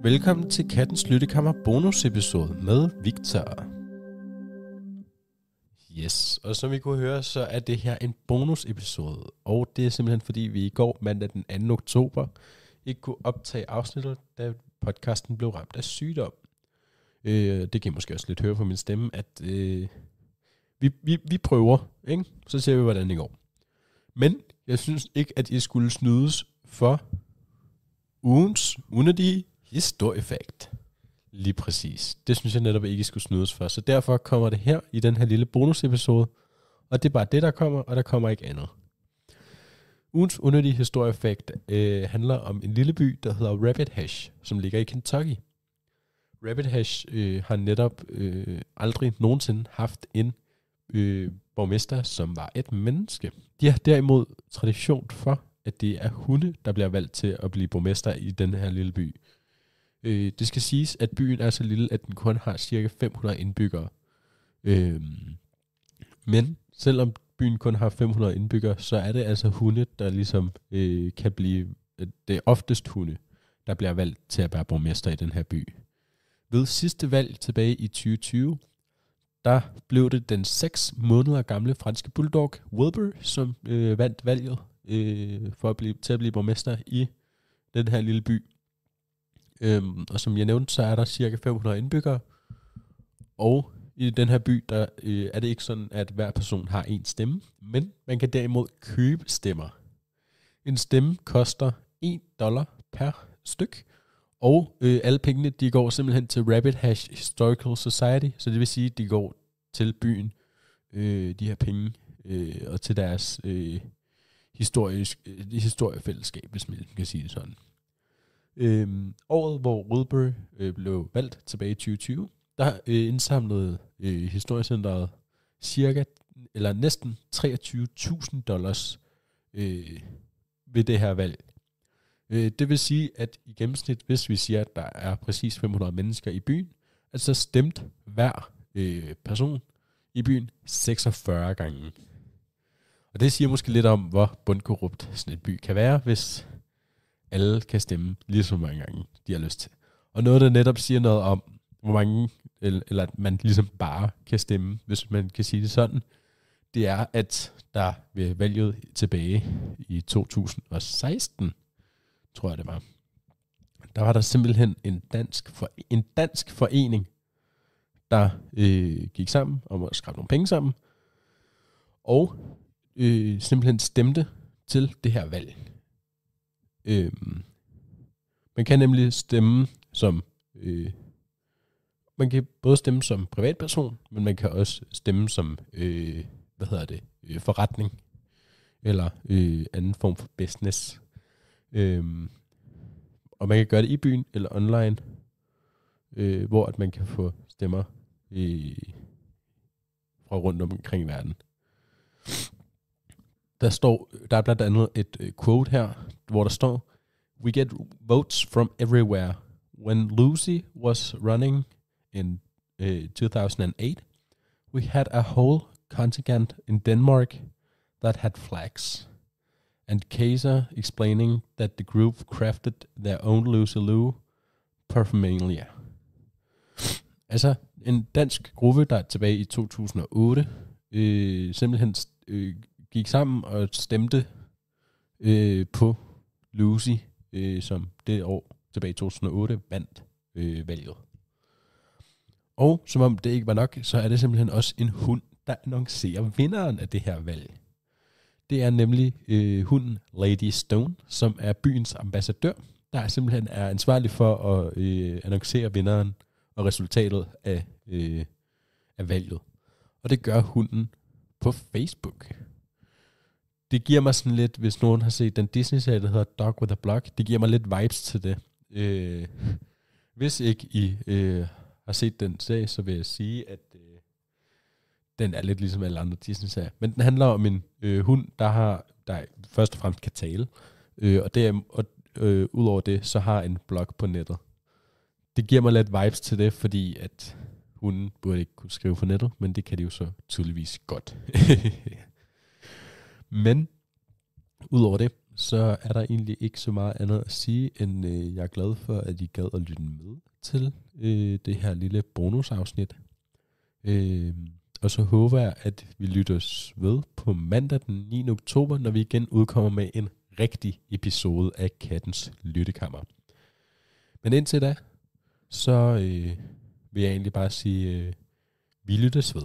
Velkommen til Kattens Lyttekammer bonusepisode med Victor. Yes, og som I kunne høre, så er det her en bonusepisode. Og det er simpelthen fordi, vi i går mandag den 2. oktober ikke kunne optage afsnittet, da podcasten blev ramt af sygdom. Det kan I måske også lidt høre på min stemme, at vi prøver, ikke? Så ser vi, hvordan det går. Men jeg synes ikke, at I skulle snydes for ugens unødige historiefakt. Lige præcis. Det synes jeg netop ikke, I skulle snydes for. Så derfor kommer det her i den her lille bonusepisode. Og det er bare det, der kommer, og der kommer ikke andet. Ugens unødige historiefakt handler om en lille by, der hedder Rabbit Hash, som ligger i Kentucky. Rabbit Hash har netop aldrig nogensinde haft en borgmester, som var et menneske. De har derimod tradition for, at det er hunde, der bliver valgt til at blive borgmester i den her lille by. Det skal siges, at byen er så lille, at den kun har cirka 500 indbyggere. Men selvom byen kun har 500 indbyggere, så er det altså hunde, der ligesom kan blive... Det er oftest hunde, der bliver valgt til at være borgmester i den her by. Ved sidste valg tilbage i 2020, der blev det den 6 måneder gamle franske bulldog Wilbur, som vandt valget for til at blive borgmester i den her lille by. Og som jeg nævnte, så er der cirka 500 indbyggere. Og i den her by, der er det ikke sådan, at hver person har en stemme, men man kan derimod købe stemmer. En stemme koster $1 per styk, og alle pengene, de går simpelthen til Rabbit Hash Historical Society, så det vil sige, at de går til byen, de her penge, og til deres historiefællesskab, hvis man kan sige det sådan. Året, hvor Wilbur blev valgt tilbage i 2020, der indsamlede historiecenteret cirka, eller næsten $23,000 ved det her valg. Det vil sige, at i gennemsnit, hvis vi siger, at der er præcis 500 mennesker i byen, at så stemt hver person i byen 46 gange. Og det siger måske lidt om, hvor bundkorrupt sådan en by kan være, hvis alle kan stemme lige så mange gange, de har lyst til. Og noget, der netop siger noget om, hvor mange, eller at man ligesom bare kan stemme, hvis man kan sige det sådan, det er, at der ved valget tilbage i 2016, tror jeg det var, der var der simpelthen en dansk forening, der gik sammen om at skrabe nogle penge sammen, og simpelthen stemte til det her valg. Man kan nemlig stemme som man kan både stemme som privatperson, men man kan også stemme som forretning eller anden form for business. Og man kan gøre det i byen eller online, hvor at man kan få stemmer fra rundt omkring i verden. Der er blandt andet et quote her, hvor der står: "We get votes from everywhere. When Lucy was running in 2008, we had a whole contingent in Denmark that had flags. And Kaiser explaining that the group crafted their own Lucy Lou paraphernalia." Altså en dansk gruppe, der tilbage i 2008 simpelthen gik sammen og stemte på Lucy, som det år tilbage i 2008 vandt valget. Og som om det ikke var nok, så er det simpelthen også en hund, der annoncerer vinderen af det her valg. Det er nemlig hunden Lady Stone, som er byens ambassadør, der simpelthen er ansvarlig for at annoncere vinderen og resultatet af valget. Og det gør hunden på Facebook. Det giver mig sådan lidt, hvis nogen har set den Disney-serie, der hedder Dog with a Block, det giver mig lidt vibes til det. Hvis ikke I har set den serie, så vil jeg sige, at den er lidt ligesom alle andre Disney-serier. Men den handler om en hund, der først og fremmest kan tale, udover det, så har en blog på nettet. Det giver mig lidt vibes til det, fordi at hunden burde ikke kunne skrive på nettet, men det kan de jo så tydeligvis godt. Men udover det, så er der egentlig ikke så meget andet at sige, end jeg er glad for, at I gad at lytte med til det her lille bonusafsnit. Og så håber jeg, at vi lyttes ved på mandag den 9. oktober, når vi igen udkommer med en rigtig episode af Kattens Lyttekammer. Men indtil da, så vil jeg egentlig bare sige, vi lyttes ved.